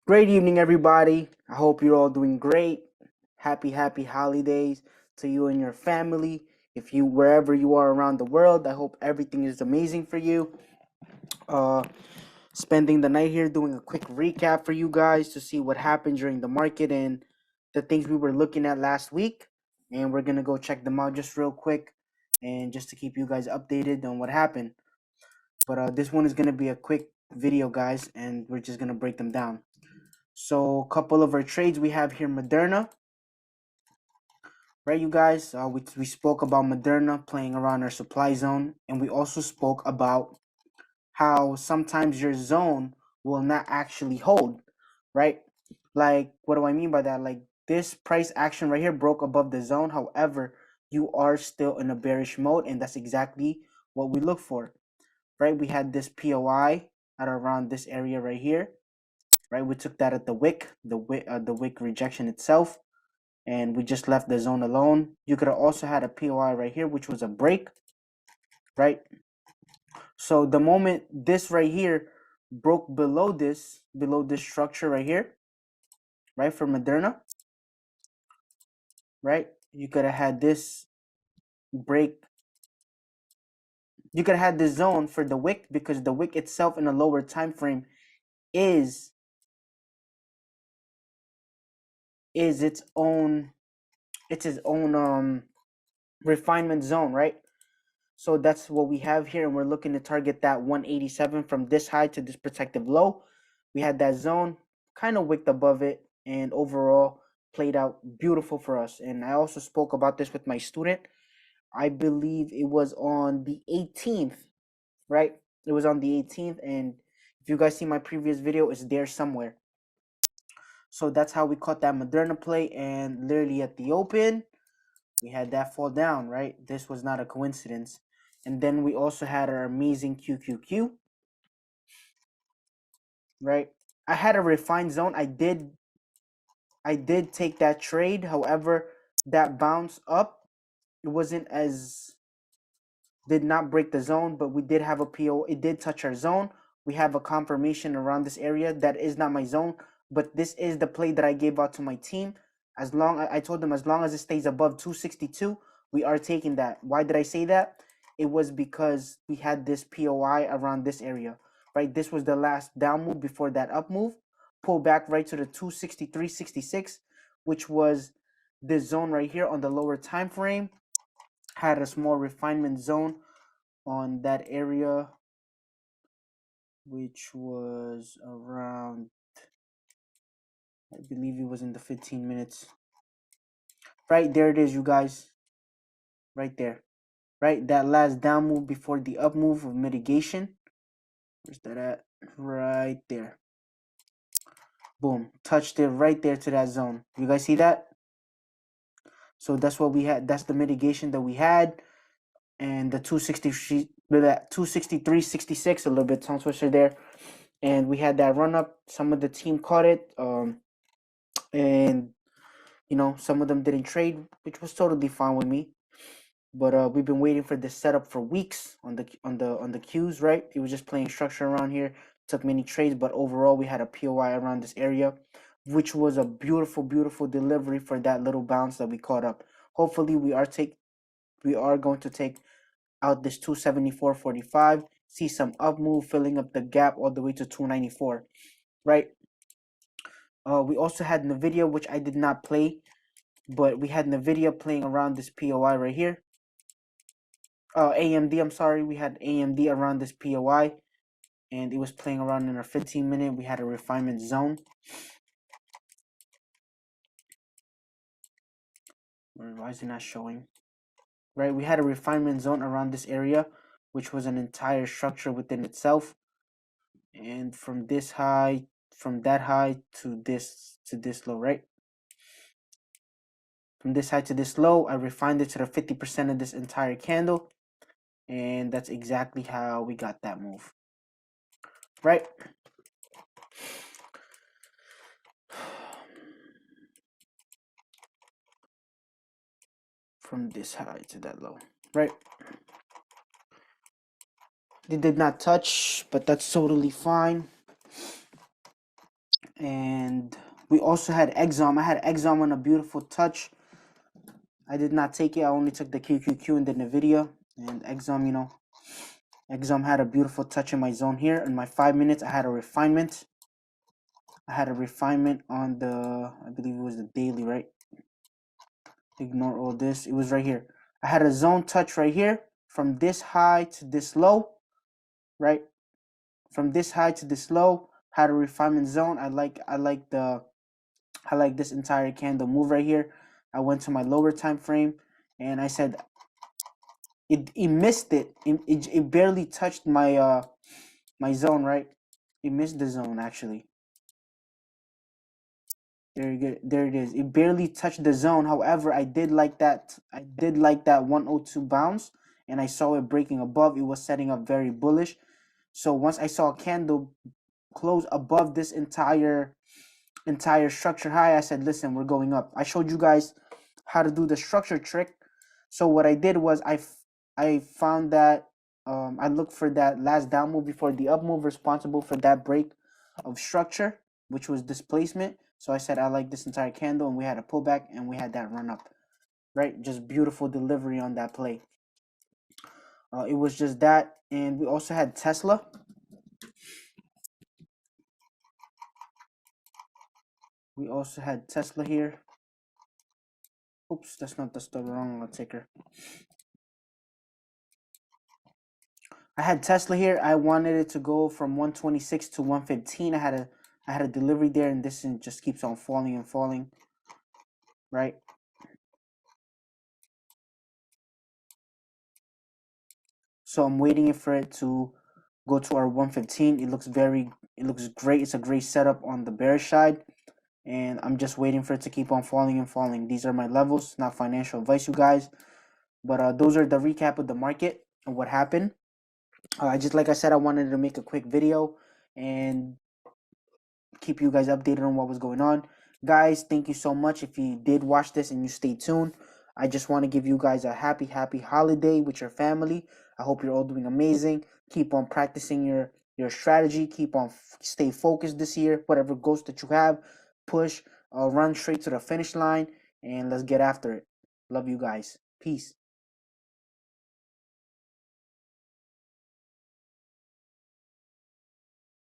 Great evening, everybody. I hope you're all doing great. Happy holidays to you and your family. If you wherever you are around the world, I hope everything is amazing for you. Uh, Spending the night here doing a quick recap for you guys to see what happened during the market and the things we were looking at last week. And we're gonna go check them out just real quick and just to keep you guys updated on what happened. But this one is gonna be a quick video, guys, and we're just gonna break them down. So, a couple of our trades we have here: Moderna, right? You guys, we spoke about Moderna playing around our supply zone, and we also spoke about how sometimes your zone will not actually hold, right? Like, what do I mean by that? Like, this price action right here broke above the zone. However, you are still in a bearish mode, and that's exactly what we look for, right? We had this POI at around this area right here, right? We took that at the wick, the wick rejection itself, and we just left the zone alone. You could have also had a POI right here, which was a break, right? So the moment this right here broke below this structure right here, right, for Moderna, right, you could have had this break. You could have had this zone for the wick because the wick itself in a lower time frame is its own refinement zone, right? So that's what we have here, and we're looking to target that 187 from this high to this protective low. We had that zone kind of wicked above it, and overall played out beautiful for us. And I also spoke about this with my student. I believe it was on the 18th, right? It was on the 18th, and if you guys see my previous video, it's there somewhere. So that's how we caught that Moderna play, and literally at the open, we had that fall down, right? This was not a coincidence. And then we also had our amazing QQQ, right? I had a refined zone. I did take that trade. However, that bounce up, it wasn't as did not break the zone, but we did have a PO. It did touch our zone. We have a confirmation around this area. That is not my zone, but this is the play that I gave out to my team. As long I told them as long as it stays above 262, we are taking that. Why did I say that? It was because we had this POI around this area, right? This was the last down move before that up move. Pull back right to the 263.66, which was this zone right here on the lower time frame. Had a small refinement zone on that area, which was around, I believe it was in the 15 minutes. Right there it is, you guys. Right there. Right? That last down move before the up move of mitigation. Where's that at? Right there. Boom. Touched it right there to that zone. You guys see that? So that's what we had. That's the mitigation that we had. And the 263.66, a little bit tongue twister there. And we had that run up. Some of the team caught it. And some of them didn't trade, which was totally fine with me. But we've been waiting for this setup for weeks on the Qs, right? It was just playing structure around here. Took many trades, but overall we had a POI around this area, which was a beautiful, beautiful delivery for that little bounce that we caught up. Hopefully we are going to take out this 274.45, see some up move, filling up the gap all the way to 294, right? We also had NVIDIA, which I did not play, but we had NVIDIA playing around this POI right here. AMD, I'm sorry. We had AMD around this POI, and it was playing around in our 15-minute. We had a refinement zone. Why is it not showing? Right, we had a refinement zone around this area, which was an entire structure within itself. And from that high to this low, right? From this high to this low, I refined it to the 50% of this entire candle. And that's exactly how we got that move, right? From this high to that low, right? They did not touch, but that's totally fine. And we also had XOM. I had XOM on a beautiful touch. I did not take it. I only took the QQQ and the NVIDIA. And XOM, you know, XOM had a beautiful touch in my zone here. In my 5 minutes, I had a refinement. I had a refinement on the, I believe it was the daily, right? Ignore all this. It was right here. I had a zone touch right here from this high to this low, right? From this high to this low, had a refinement zone. I like this entire candle move right here. I went to my lower time frame and I said it missed it. It barely touched my my zone, right? It missed the zone actually. There it is. It barely touched the zone. However, I did like that 102 bounce and I saw it breaking above. It was setting up very bullish. So once I saw a candle close above this entire structure high, I said, listen, we're going up. I showed you guys how to do the structure trick. So what I did was I found that I looked for that last down move before the up move responsible for that break of structure, which was displacement. So I said I like this entire candle, and we had a pullback and we had that run up, right? Just beautiful delivery on that play. It was just that, and we also had Tesla. We also had Tesla here. Oops, that's not the wrong ticker. I had Tesla here. I wanted it to go from 126 to 115. I had a delivery there, and this just keeps on falling and falling, right? So I'm waiting for it to go to our 115. It looks great. It's a great setup on the bearish side, and I'm just waiting for it to keep on falling and falling. These are my levels, not financial advice, you guys, but those are the recap of the market and what happened. Like I said, I wanted to make a quick video and keep you guys updated on what was going on. Guys, thank you so much. If you did watch this and you stay tuned, I just want to give you guys a happy holiday with your family. I hope you're all doing amazing. Keep on practicing your strategy. Keep on stay focused this year. Whatever goals that you have, push, run straight to the finish line, and let's get after it. Love you guys. Peace.